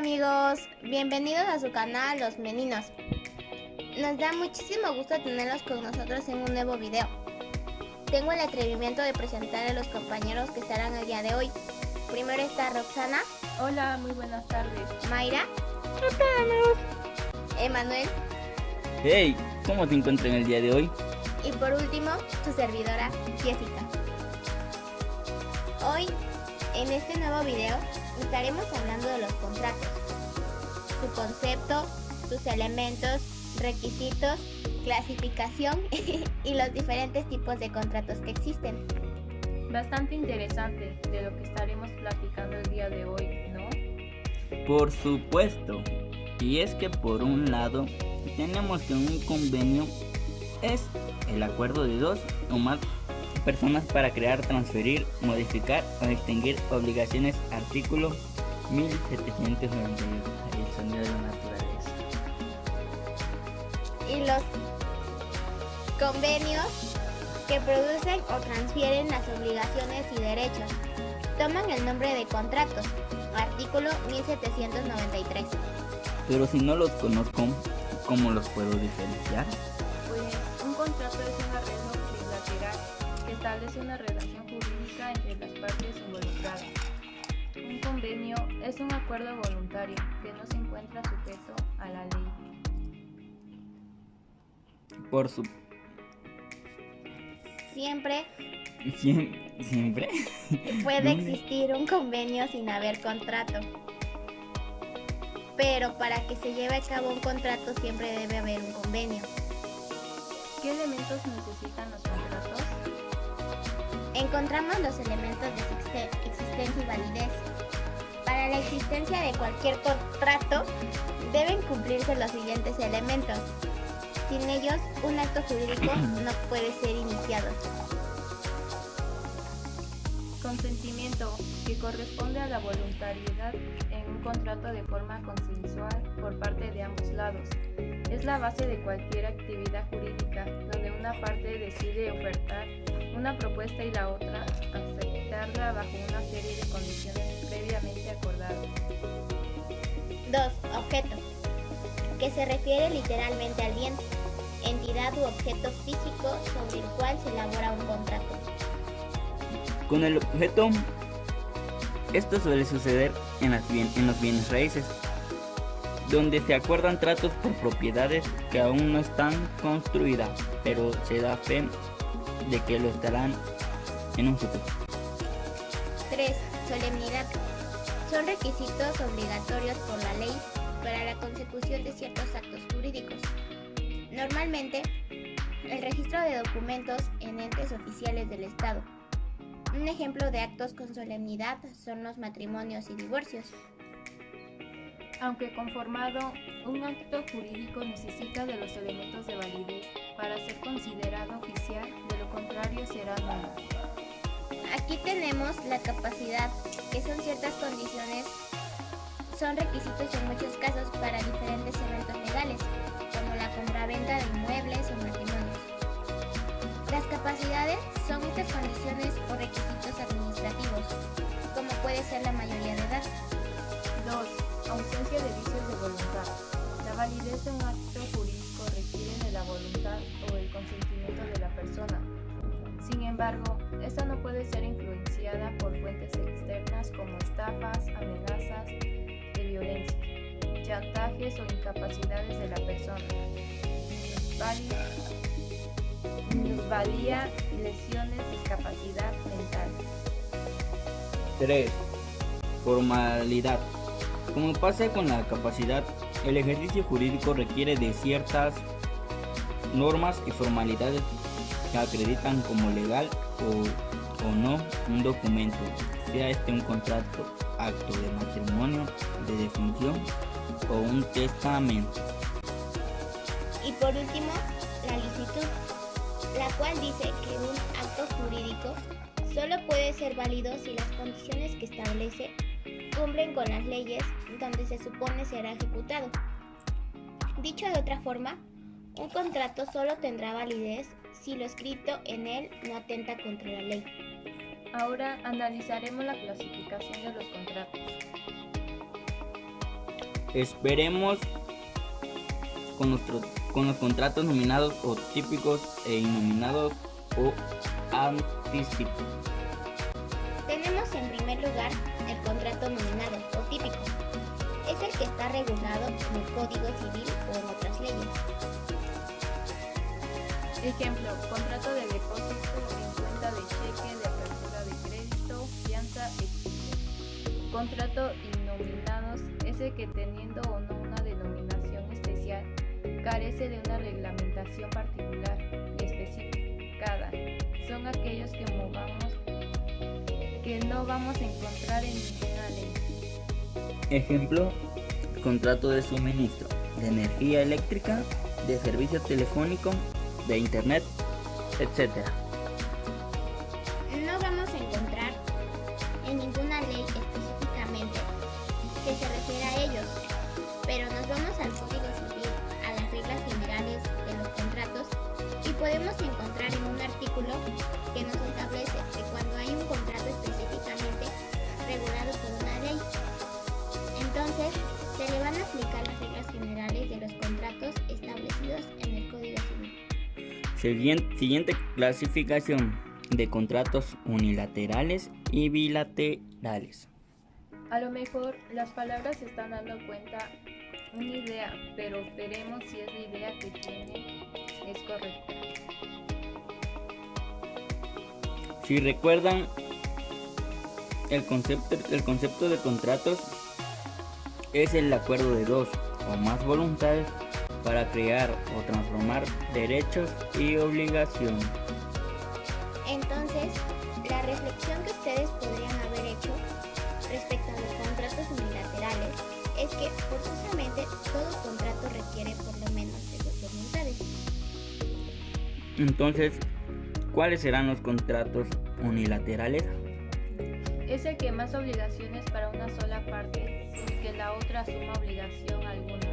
amigos, bienvenidos a su canal Los Meninos. Nos da muchísimo gusto tenerlos con nosotros en un nuevo video. Tengo el atrevimiento de presentar a los compañeros que estarán el día de hoy. Primero está Roxana. Hola, muy buenas tardes. Mayra. Emanuel. Hey, ¿cómo te encuentras el día de hoy? Y por último, su servidora, Jessica. Hoy, en este nuevo video, estaremos hablando de los contratos, su concepto, sus elementos, requisitos, clasificación y los diferentes tipos de contratos que existen. Bastante interesante de lo que estaremos platicando el día de hoy, ¿no? Por supuesto. Y es que por un lado, tenemos que un convenio es el acuerdo de dos o más personas para crear, transferir, modificar o extinguir obligaciones. Artículo 1791. El sonido de la naturaleza. Y los convenios que producen o transfieren las obligaciones y derechos toman el nombre de contratos. Artículo 1793. Pero si no los conozco, ¿cómo los puedo diferenciar? Pues un contrato es un arreglo bilateral que establece una relación jurídica entre las partes involucradas. Un convenio es un acuerdo voluntario que no se encuentra sujeto a la ley. Siempre puede existir un convenio sin haber contrato. Pero para que se lleve a cabo un contrato siempre debe haber un convenio. ¿Qué elementos necesitan los contratos? Encontramos los elementos de existencia y validez. Para la existencia de cualquier contrato deben cumplirse los siguientes elementos. Sin ellos, un acto jurídico no puede ser iniciado. Consentimiento, que corresponde a la voluntariedad en un contrato de forma consensual por parte de ambos lados. Es la base de cualquier actividad jurídica donde una parte decide ofertar una propuesta y la otra aceptarla bajo una serie de condiciones previamente acordadas. 2. Objeto, que se refiere literalmente al bien, entidad u objeto físico sobre el cual se elabora un contrato. Con el objeto, esto suele suceder en los bienes raíces, donde se acuerdan tratos por propiedades que aún no están construidas, pero se da fe de que lo estarán en un futuro. 3. Solemnidad. Son requisitos obligatorios por la ley para la consecución de ciertos actos jurídicos. Normalmente, el registro de documentos en entes oficiales del Estado. Un ejemplo de actos con solemnidad son los matrimonios y divorcios. Aunque conformado, un acto jurídico necesita de los elementos de validez para ser considerado oficial, de lo contrario será nulo. Aquí tenemos la capacidad, que son ciertas condiciones, son requisitos en muchos casos para diferentes eventos legales, como la compraventa de inmuebles o matrimonios. Las capacidades son estas condiciones o requisitos administrativos, como puede ser la mayoría de edad. 2. Ausencia de vicios de voluntad. La validez de un acto jurídico requiere de la voluntad o el consentimiento de la persona. Sin embargo, esta no puede ser influenciada por fuentes externas como estafas, amenazas de violencia, chantajes o incapacidades de la persona, minusvalía, lesiones, discapacidad mental. 3. Formalidad. Como pasa con la capacidad, el ejercicio jurídico requiere de ciertas normas y formalidades que acreditan como legal o no un documento, sea este un contrato, acto de matrimonio, de defunción o un testamento. Y por último, la licitud, la cual dice que un acto jurídico solo puede ser válido si las condiciones que establece cumplen con las leyes donde se supone será ejecutado. Dicho de otra forma, un contrato solo tendrá validez si lo escrito en él no atenta contra la ley. Ahora analizaremos la clasificación de los contratos. Esperemos con los contratos nominados o típicos e innominados o anticípicos. Tenemos en primer lugar el contrato nominado o típico. Es el que está regulado en el Código Civil o en otras leyes. Ejemplo, contrato de depósito en cuenta de cheque, de apertura de crédito, fianza, etc. Contrato innominados es el que, teniendo o no una denominación especial, carece de una reglamentación particular y especificada. Son aquellos que no vamos a encontrar en ninguna ley. Ejemplo, contrato de suministro de energía eléctrica, de servicio telefónico, de internet, etc. No vamos a encontrar en ninguna ley específicamente que se refiera a ellos, pero nos vamos al Código Civil, a las reglas generales de los contratos, y podemos encontrar en un artículo que nos establece que cuando hay un contrato específicamente regulado por una ley, entonces se le van a aplicar las reglas generales de los contratos establecidos en el Código Civil. Siguiente clasificación de contratos unilaterales y bilaterales. A lo mejor las palabras están dando cuenta una idea, pero veremos si es la idea que tiene es correcta. Si recuerdan, el concepto de contratos es el acuerdo de dos o más voluntades para crear o transformar derechos y obligaciones. Entonces, la reflexión que ustedes podrían haber hecho respecto a los contratos unilaterales es que forzosamente todo contrato requiere por lo menos de dos voluntades. Entonces, ¿cuáles serán los contratos unilaterales? Es el que más obligaciones para una sola parte sin que la otra asuma obligación alguna.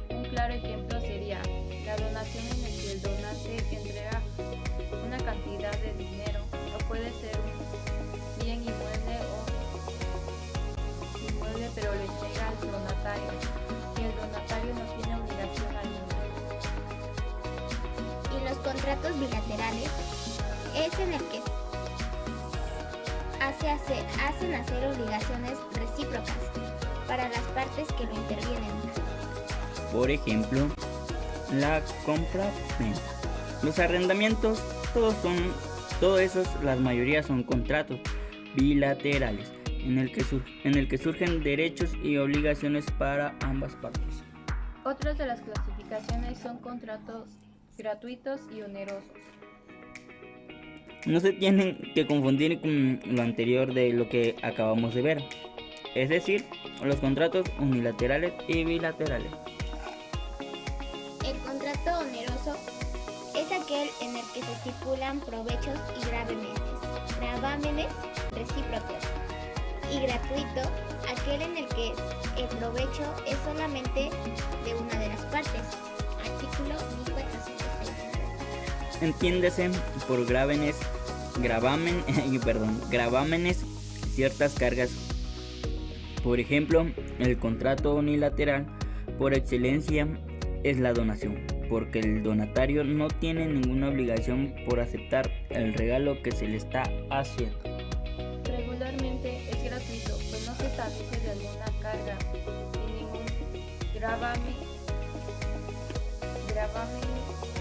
Un claro ejemplo sería la donación en el que el donante entrega una cantidad de dinero, o puede ser un bien inmueble pero lo entrega al donatario y el donatario no tiene obligación alguna. Y los contratos bilaterales es en el que hacen hacer obligaciones recíprocas para las partes que lo intervienen. Por ejemplo, la compra-venta. Los arrendamientos, la mayoría son contratos bilaterales en el que surgen derechos y obligaciones para ambas partes. Otras de las clasificaciones son contratos gratuitos y onerosos. No se tienen que confundir con lo anterior de lo que acabamos de ver, es decir, los contratos unilaterales y bilaterales. El contrato oneroso es aquel en el que se estipulan provechos y gravámenes recíprocos, y gratuito aquel en el que el provecho es solamente de una de las partes. Artículo 1439. Entiéndese por gravámenes ciertas cargas. Por ejemplo, el contrato unilateral por excelencia es la donación, porque el donatario no tiene ninguna obligación por aceptar el regalo que se le está haciendo. Regularmente es gratuito, pues no se establece de alguna carga y ningún gravamen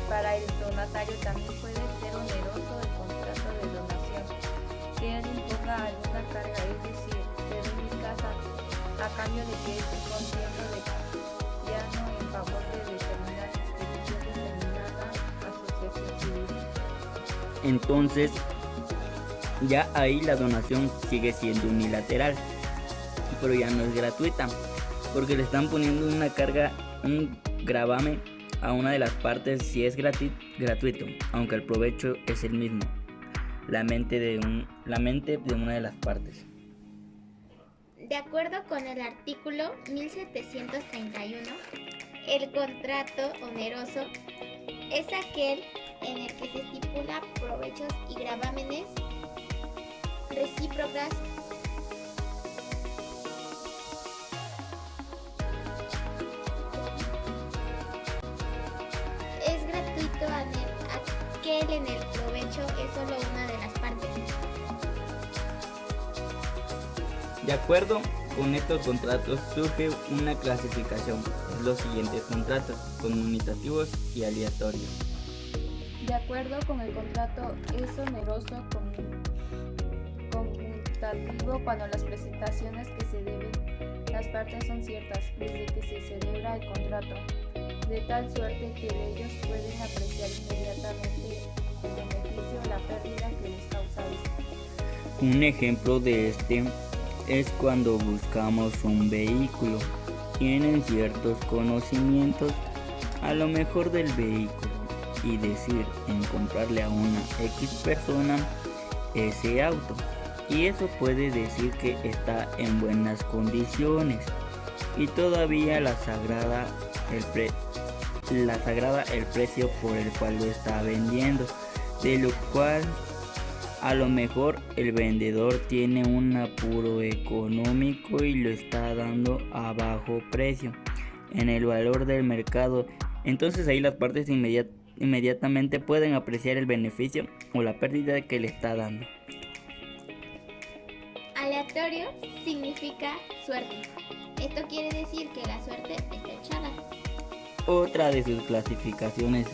para el donatario. También puede ser oneroso el contrato de donación, que él imponga alguna carga, es decir, te doy mi casa a cambio de que estoy consciente de piano en favor de determinada institución denominada asociación civil. Entonces, ya ahí la donación sigue siendo unilateral, pero ya no es gratuita, porque le están poniendo una carga, un gravamen a una de las partes si es gratuito, aunque el provecho es el mismo, la mente de una de las partes. De acuerdo con el artículo 1731, el contrato oneroso es aquel en el que se estipula provechos y gravámenes recíprocas que él en el provecho es solo una de las partes. De acuerdo con estos contratos surge una clasificación, los siguientes contratos: conmutativos y aleatorios. De acuerdo con el contrato, es oneroso conmutativo cuando las prestaciones que se deben las partes son ciertas desde que se celebra el contrato, de tal suerte que ellos pueden apreciar inmediatamente el beneficio o la pérdida que les causa esto. Un ejemplo de este es cuando buscamos un vehículo. Tienen ciertos conocimientos a lo mejor del vehículo y decir en comprarle a una X persona ese auto, y eso puede decir que está en buenas condiciones y todavía la sagrada el precio por el cual lo está vendiendo, de lo cual a lo mejor el vendedor tiene un apuro económico y lo está dando a bajo precio en el valor del mercado. Entonces ahí las partes inmediatamente pueden apreciar el beneficio o la pérdida que le está dando. Aleatorio significa suerte. Esto quiere decir que la suerte está echada. Otra de sus clasificaciones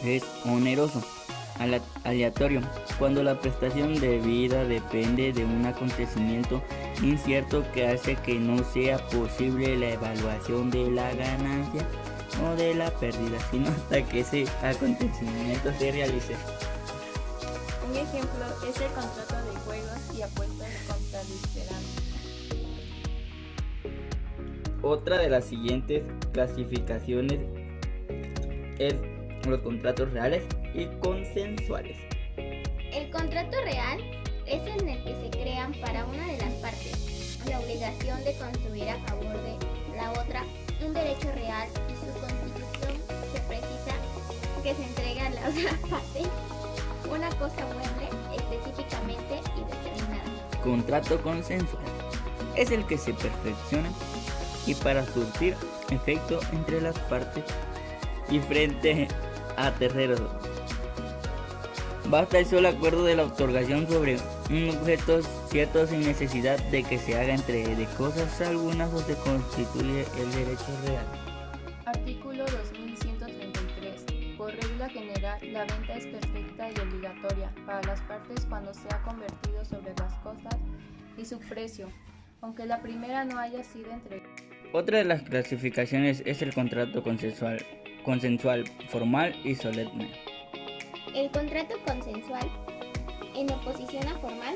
es oneroso. Aleatorio, cuando la prestación debida depende de un acontecimiento incierto que hace que no sea posible la evaluación de la ganancia o de la pérdida, sino hasta que ese acontecimiento se realice. Un ejemplo es el contrato de juegos y apuestas contra la esperanza. Otra de las siguientes clasificaciones es los contratos reales y consensuales. El contrato real es en el que se crean para una de las partes la obligación de construir a favor de la otra un derecho real, y su constitución se precisa que se entrega a la otra parte una cosa mueble específicamente y determinada. Contrato consensual es el que se perfecciona y para surtir efecto entre las partes y frente a terceros. Basta el solo acuerdo de la otorgación sobre un objeto cierto sin necesidad de que se haga entre de cosas algunas o se constituye el derecho real. Artículo 2133. Por regla general, la venta es perfecta y obligatoria para las partes cuando se ha convertido sobre las cosas y su precio, aunque la primera no haya sido entregada. Otra de las clasificaciones es el contrato consensual, formal y solemne. El contrato consensual, en oposición a formal,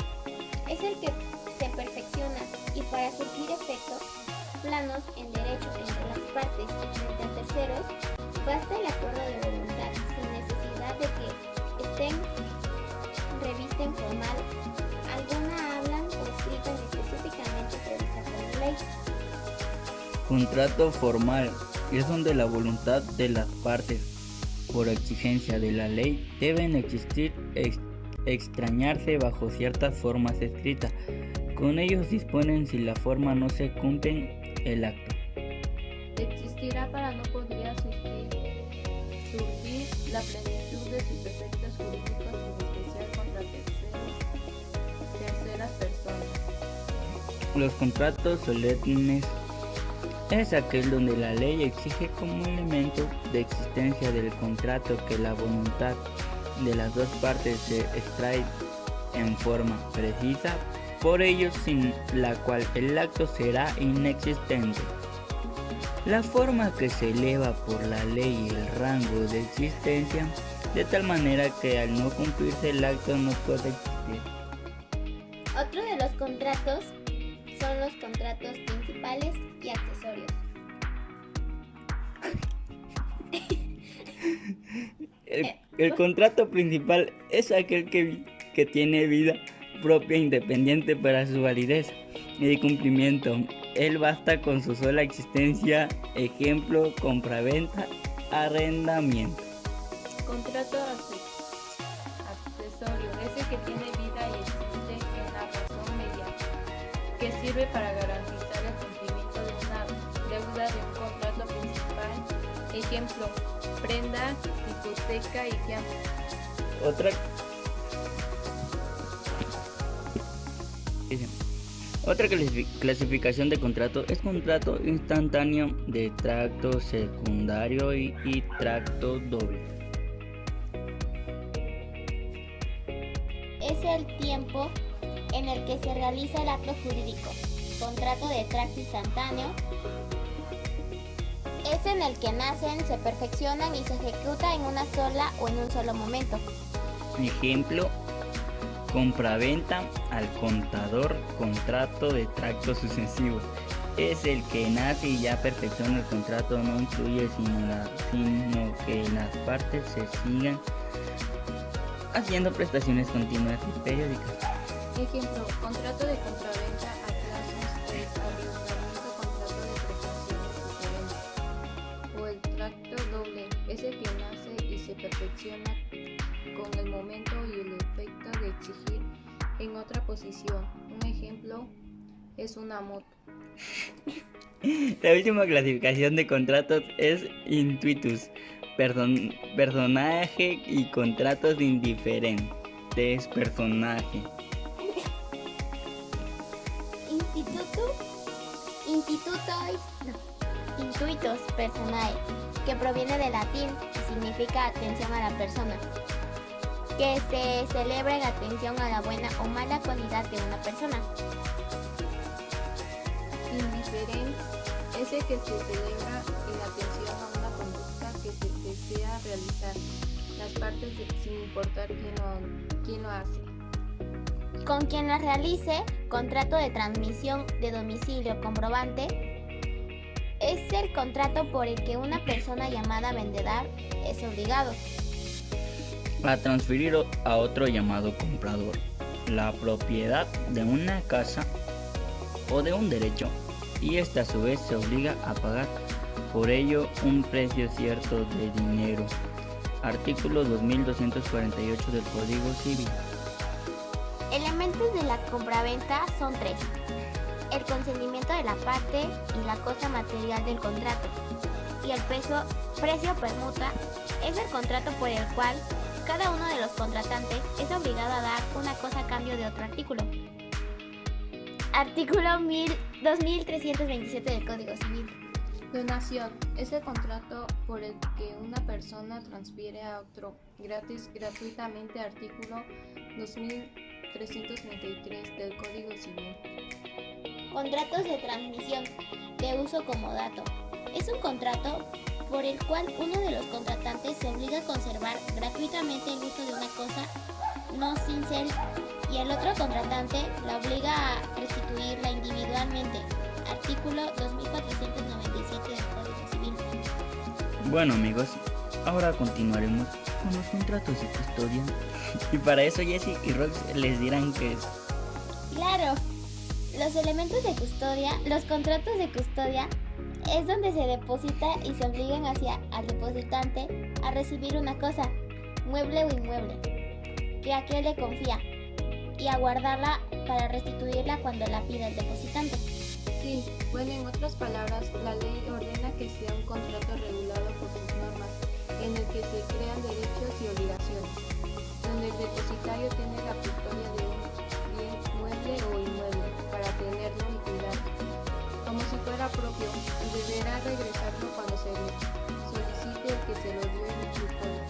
es el que se perfecciona y para surtir efectos planos en derecho entre las partes y frente a terceros, basta el acuerdo de voluntad sin necesidad de que estén revisten formal alguna hablan o escritan específicamente prevista por ley. Contrato formal es donde la voluntad de las partes, por exigencia de la ley, deben existir extrañarse bajo ciertas formas escritas. Con ellos disponen si la forma no se cumple el acto. Existirá para no podría surtir la plenitud de sus efectos jurídicos, en especial contra terceras personas. Los contratos solemnes es aquel donde la ley exige como elemento de existencia del contrato que la voluntad de las dos partes se extrae en forma precisa, por ello sin la cual el acto será inexistente. La forma que se eleva por la ley el rango de existencia, de tal manera que al no cumplirse el acto no puede existir. Otro de los contratos son los contratos principales y accesorios. El contrato principal es aquel que tiene vida propia independiente para su validez y cumplimiento. Él basta con su sola existencia, ejemplo, compraventa, arrendamiento. Contrato accesorio es el que tiene vida y existe en la razón mediante, que sirve para garantizar el cumplimiento de una deuda de un contrato principal hecho Ejemplo, prenda, hipoteca y fianza. Otra clasificación de contrato es contrato instantáneo, de tracto secundario y tracto doble. Es el tiempo en el que se realiza el acto jurídico. Contrato de tracto instantáneo es en el que nacen, se perfeccionan y se ejecuta en una sola o en un solo momento. Ejemplo, compraventa al contador, contrato de tracto sucesivo. Es el que nace y ya perfecciona el contrato, no incluye sino que las partes se sigan haciendo prestaciones continuas y periódicas. Ejemplo, contrato de compraventa a plazos, arrendamiento, contrato de prestaciones y venta. O el tracto doble es el que nace y se perfecciona con el momento y el efecto de exigir en otra posición. Un ejemplo es una moto. La última clasificación de contratos es intuitus, personaje y contratos indiferentes, personaje. Intuitus personae, que proviene del latín y significa atención a la persona, que se celebra en atención a la buena o mala cualidad de una persona. Indiferente es el que se celebra en atención a una conducta que se desea realizar, las partes sin importar quién lo hace. Con quien la realice, contrato de transmisión de domicilio comprobante, es el contrato por el que una persona llamada vendedor es obligado a transferir a otro llamado comprador la propiedad de una casa o de un derecho, y éste a su vez se obliga a pagar por ello un precio cierto de dinero. Artículo 2248 del Código Civil. Elementos de la compraventa son tres: el consentimiento de la parte y la cosa material del contrato, y el precio permuta es el contrato por el cual cada uno de los contratantes es obligado a dar una cosa a cambio de otro artículo. Artículo 2327 del Código Civil. Donación es el contrato por el que una persona transfiere a otro gratuitamente. Artículo 2333 del Código Civil. Contratos de transmisión de uso comodato. Es un contrato por el cual uno de los contratantes se obliga a conservar gratuitamente el uso de una cosa no sin ser, y el otro contratante la obliga a restituirla individualmente. Artículo 2497 del Código Civil. Bueno amigos, ahora continuaremos con los contratos de custodia. Y para eso Jessie y Rox les dirán qué es. Claro, los elementos de custodia, los contratos de custodia, es donde se deposita y se obligan al depositante a recibir una cosa, mueble o inmueble, que aquel le confía, y a guardarla para restituirla cuando la pida el depositante. Sí, bueno, en otras palabras, la ley ordena que sea un contrato regulado por sus normas, en el que se crean derechos y obligaciones, donde el depositario tiene la custodia de un bien mueble o inmueble para tenerlo y cuidarlo, como si fuera propio, y deberá regresarlo cuando se le solicite el que se lo dio en su custodia.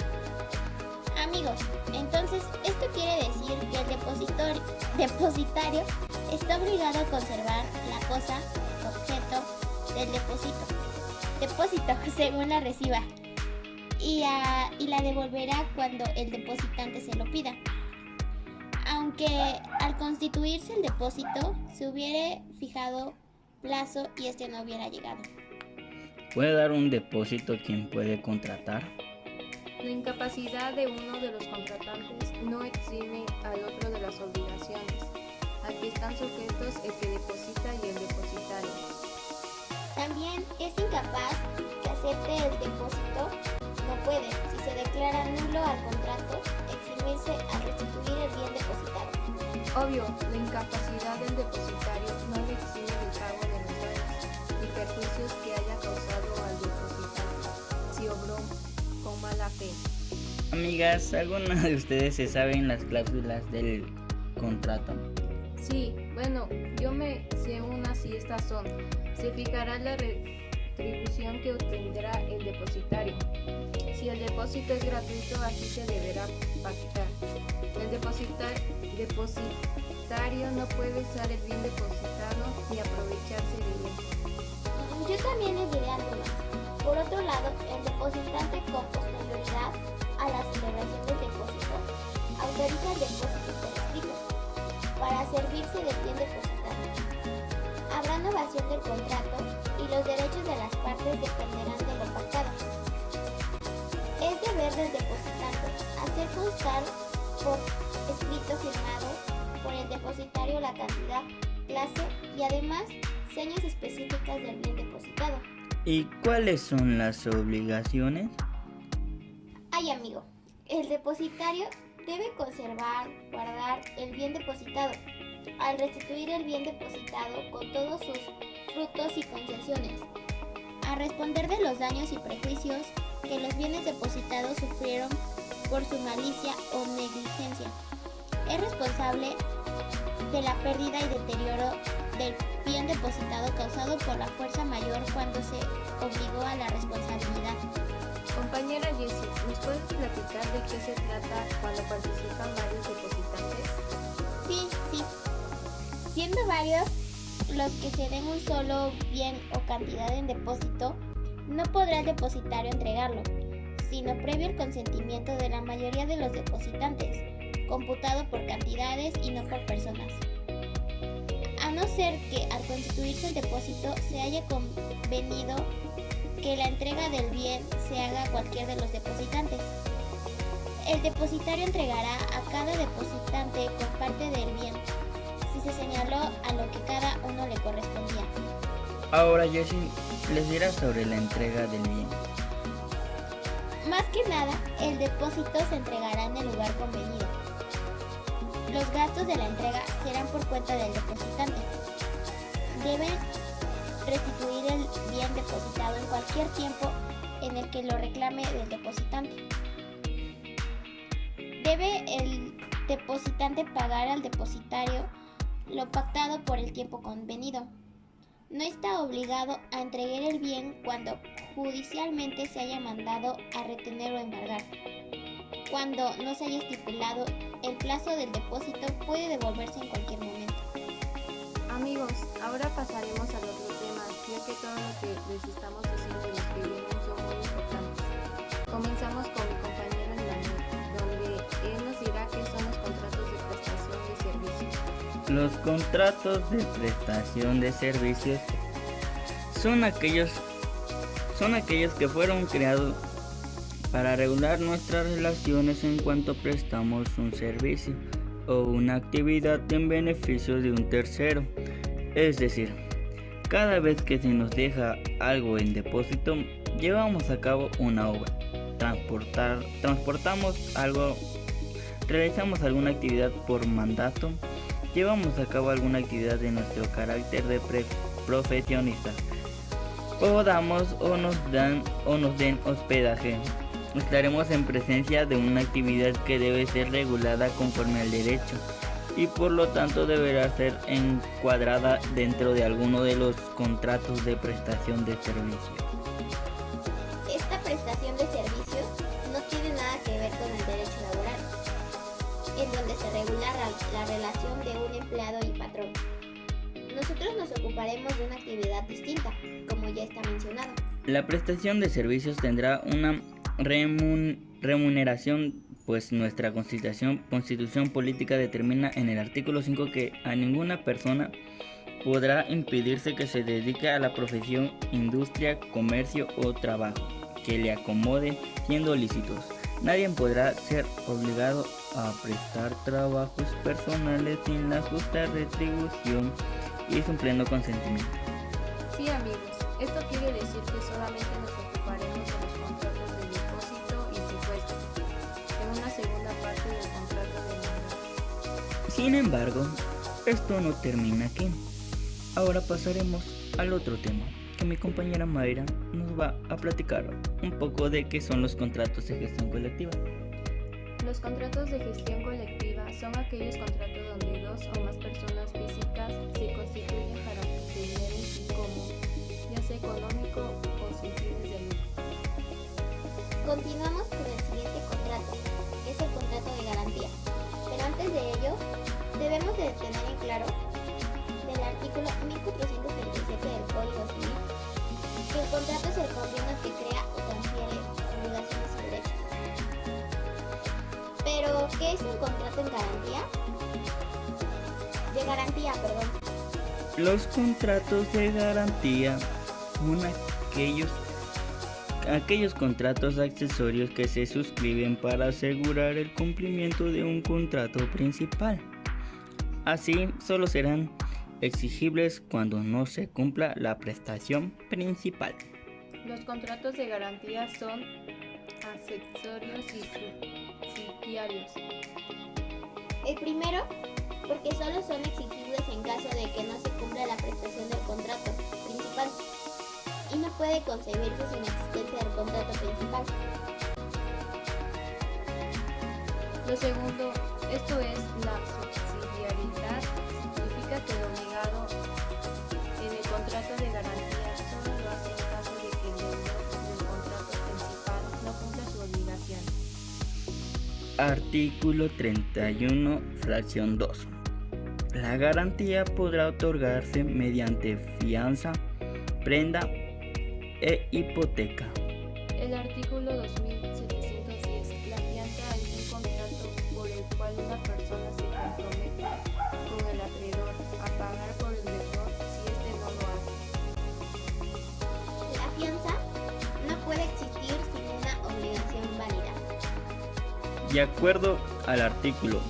Amigos, entonces esto quiere decir que el depositario está obligado a conservar la cosa, objeto del depósito según la reciba, y la devolverá cuando el depositante se lo pida, aunque al constituirse el depósito se hubiere fijado plazo y este no hubiera llegado. ¿Puede dar un depósito quien puede contratar? La incapacidad de uno de los contratantes no exime al otro de las obligaciones a que están sujetos el que deposita y el depositario. También es incapaz que acepte el depósito, no puede, si se declara nulo al contrato, eximirse a restituir el bien depositado. Obvio, la incapacidad del depositario no le exime del pago de los daños y perjuicios que haya causado al depositante, si mala fe. Amigas, ¿alguna de ustedes se saben las cláusulas del contrato? Sí, bueno, yo me sé unas y estas son: se fijará la retribución que obtendrá el depositario. Si el depósito es gratuito, así se deberá pactar. El depositario no puede usar el bien depositado ni aprovecharse de él. Yo también les diré algo más. Por otro lado, el depositante con posterioridad a la celebración del depósito autoriza el depósito por escrito para servirse del bien depositado. Habrá novación del contrato y los derechos de las partes dependerán de lo pactado. Es deber del depositante hacer constar por escrito firmado por el depositario la cantidad, clase y además señas específicas del bien depositado. ¿Y cuáles son las obligaciones? Ay, amigo, el depositario debe conservar, guardar el bien depositado, al restituir el bien depositado con todos sus frutos y concesiones, a responder de los daños y prejuicios que los bienes depositados sufrieron por su malicia o negligencia. Es responsable de la pérdida y deterioro del bien depositado causado por la fuerza mayor cuando se obligó a la responsabilidad. Compañera Jessie, ¿nos puedes platicar de qué se trata cuando participan varios depositantes? Sí. Siendo varios los que se den un solo bien o cantidad en depósito, no podrá el depositario entregarlo, sino previo el consentimiento de la mayoría de los depositantes, computado por cantidades y no por personas. A no ser que al constituirse el depósito se haya convenido que la entrega del bien se haga a cualquier de los depositantes. El depositario entregará a cada depositante por parte del bien, si se señaló a lo que cada uno le correspondía. Ahora, Jessie, les dirá sobre la entrega del bien. Más que nada, el depósito se entregará en el lugar convenido. Los gastos de la entrega serán por cuenta del depositante. Deben restituir el bien depositado en cualquier tiempo en el que lo reclame del depositante. Debe el depositante pagar al depositario lo pactado por el tiempo convenido. No está obligado a entregar el bien cuando judicialmente se haya mandado a retener o embargar. Cuando no se haya estipulado el plazo del depósito, puede devolverse en cualquier momento. Amigos, ahora pasaremos al otro tema, ya que todo lo que les estamos diciendo y los que vienen son muy importantes. Comenzamos con mi compañero Daniel, donde él nos dirá qué son los contratos de prestación de servicios. Los contratos de prestación de servicios son aquellos que fueron creados para regular nuestras relaciones en cuanto prestamos un servicio o una actividad en beneficio de un tercero. Es decir, cada vez que se nos deja algo en depósito, llevamos a cabo una obra, transportamos algo, realizamos alguna actividad por mandato, llevamos a cabo alguna actividad de nuestro carácter de profesionistas, o damos o nos den hospedaje. Estaremos en presencia de una actividad que debe ser regulada conforme al derecho y por lo tanto deberá ser encuadrada dentro de alguno de los contratos de prestación de servicios. Esta prestación de servicios no tiene nada que ver con el derecho laboral, en donde se regula la relación de un empleado y patrón. Nosotros nos ocuparemos de una actividad distinta, como ya está mencionado. La prestación de servicios tendrá una remuneración, pues nuestra constitución política determina en el artículo 5 que a ninguna persona podrá impedirse que se dedique a la profesión, industria, comercio o trabajo que le acomode siendo lícitos. Nadie podrá ser obligado a prestar trabajos personales sin la justa retribución y sin pleno consentimiento. Sí, amigos, esto quiere decir que solamente nos ocuparemos de los contratos de depósito y supuesto, en una segunda parte del contrato de mandato. Sin embargo, esto no termina aquí. Ahora pasaremos al otro tema, que mi compañera Mayra nos va a platicar un poco de qué son los contratos de gestión colectiva. Los contratos de gestión colectiva son aquellos contratos donde dos o más personas físicas se constituyen para obtener un fin común, ya sea económico o sin fines de lucro. Continuamos con el siguiente contrato, que es el contrato de garantía. Pero antes de ello, debemos de tener en claro del artículo 1437 del Código Civil que el contrato es el convenio que crea o transfiere obligaciones y derechos. Pero, ¿qué es un contrato en garantía? De garantía, perdón. Los contratos de garantía son aquellos contratos accesorios que se suscriben para asegurar el cumplimiento de un contrato principal. Así, solo serán exigibles cuando no se cumpla la prestación principal. Los contratos de garantía son accesorios y subsidiarios. El primero, porque solo son exigibles en caso de que no se cumpla la prestación del contrato principal y no puede concebirse sin existencia del contrato principal. Lo segundo, esto es la subsidiariedad, significa que el obligado en el contrato de garantía solo lo hace en caso de que el deudor del contrato principal no cumpla su obligación. Artículo 31, fracción 2. La garantía podrá otorgarse mediante fianza, prenda e hipoteca. El artículo 2710. La fianza es un contrato por el cual una persona se compromete con el acreedor a pagar por el deudor si éste no lo hace. La fianza no puede existir sin una obligación válida. De acuerdo al artículo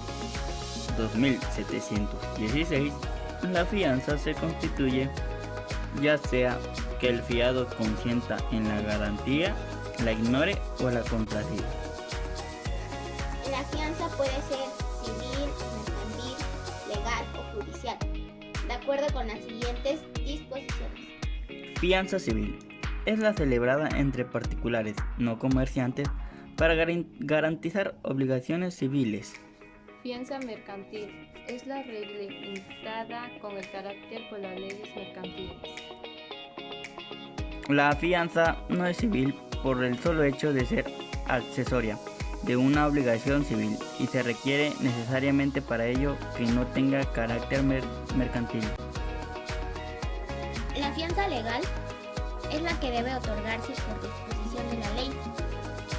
2716, la fianza se constituye ya sea que el fiado consienta en la garantía, la ignore o la contradiga. La fianza puede ser civil, mercantil, legal o judicial, de acuerdo con las siguientes disposiciones. Fianza civil es la celebrada entre particulares no comerciantes para garantizar obligaciones civiles. Fianza mercantil es la reglamentada con el carácter por las leyes mercantiles. La fianza no es civil por el solo hecho de ser accesoria de una obligación civil y se requiere necesariamente para ello que no tenga carácter mercantil. La fianza legal es la que debe otorgarse por disposición de la ley.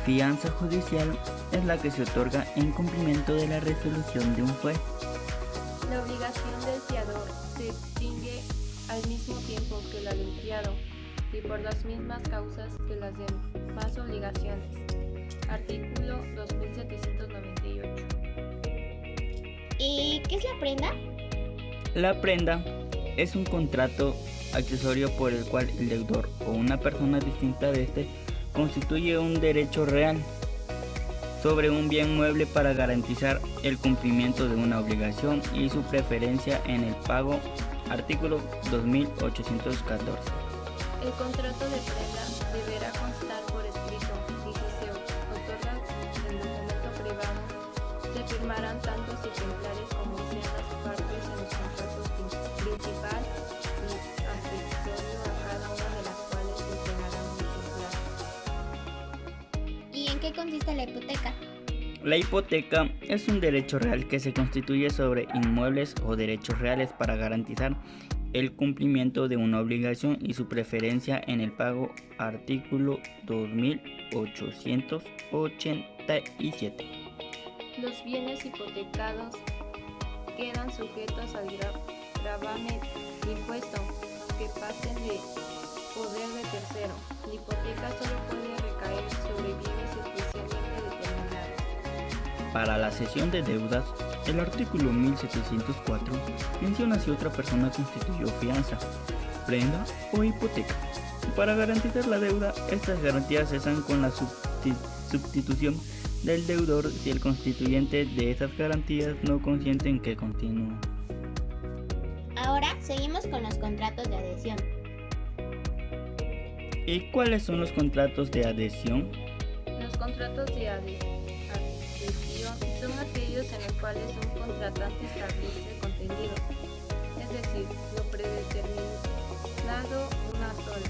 Fianza judicial es la que se otorga en cumplimiento de la resolución de un juez. La obligación del fiador se extingue al mismo tiempo que la del fiado y por las mismas causas que las demás obligaciones. Artículo 2798. ¿Y qué es la prenda? La prenda es un contrato accesorio por el cual el deudor o una persona distinta de este constituye un derecho real sobre un bien mueble para garantizar el cumplimiento de una obligación y su preferencia en el pago. Artículo 2814. El contrato de prenda deberá constar por escrito y si se otorga en documento privado, se firmarán tantos ejemplares como sean las partes en los contratos principal y accesorio a cada una de las cuales se entregará un ejemplar. ¿Y en qué consiste la hipoteca? La hipoteca es un derecho real que se constituye sobre inmuebles o derechos reales para garantizar el cumplimiento de una obligación y su preferencia en el pago. Artículo 2887. Los bienes hipotecados quedan sujetos al gravamen de impuesto que pasen de poder de tercero. La hipoteca solo puede recaer sobre bienes especialmente determinados. Para la cesión de deudas, el artículo 1704 menciona si otra persona constituyó fianza, prenda o hipoteca. Para garantizar la deuda, estas garantías cesan con la sustitución del deudor si el constituyente de esas garantías no consiente en que continúe. Ahora seguimos con los contratos de adhesión. ¿Y cuáles son los contratos de adhesión? Los contratos de adhesión son aquellos en los cuales un contratante establece contenido, es decir, lo predeterminado una sola.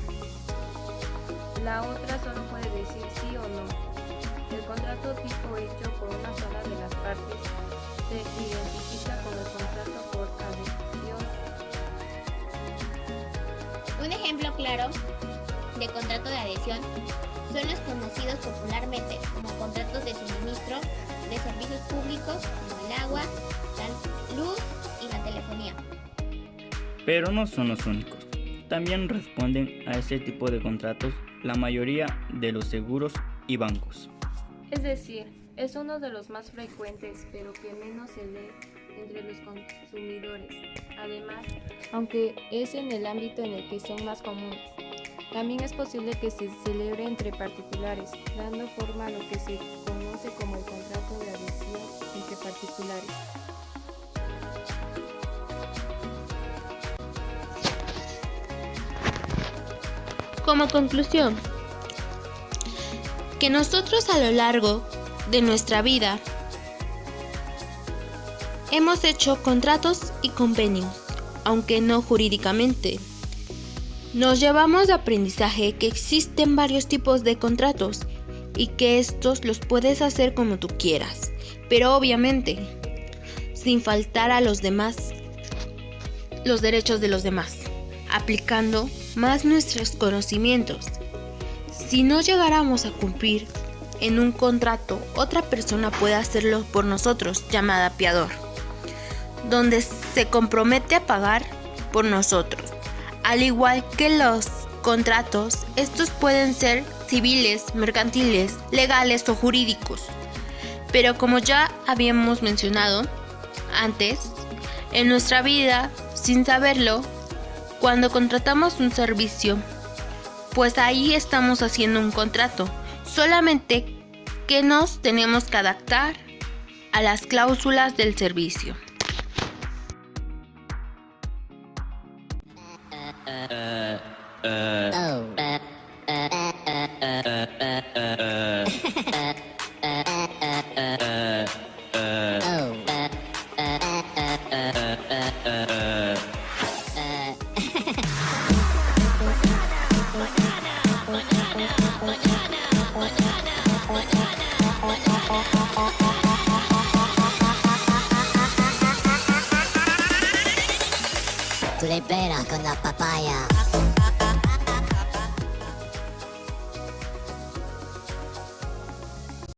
La otra solo puede decir sí o no. El contrato tipo hecho por una sola de las partes se identifica con el contrato por adhesión. Un ejemplo claro de contrato de adhesión son los conocidos popularmente como contratos de suministro de servicios públicos como el agua, la luz y la telefonía. Pero no son los únicos. También responden a ese tipo de contratos la mayoría de los seguros y bancos. Es decir, es uno de los más frecuentes, pero que menos se lee entre los consumidores. Además, aunque es en el ámbito en el que son más comunes, también es posible que se celebre entre particulares, dando forma a lo que se conoce como el contrato de adhesión entre particulares. Como conclusión, que nosotros a lo largo de nuestra vida hemos hecho contratos y convenios, aunque no jurídicamente. Nos llevamos de aprendizaje que existen varios tipos de contratos y que estos los puedes hacer como tú quieras, pero obviamente sin faltar a los demás, los derechos de los demás, aplicando más nuestros conocimientos. Si no llegáramos a cumplir en un contrato, otra persona puede hacerlo por nosotros, llamada fiador, donde se compromete a pagar por nosotros. Al igual que los contratos, estos pueden ser civiles, mercantiles, legales o jurídicos. Pero como ya habíamos mencionado antes, en nuestra vida, sin saberlo, cuando contratamos un servicio, pues ahí estamos haciendo un contrato, solamente que nos tenemos que adaptar a las cláusulas del servicio. Tu libera con la papaya.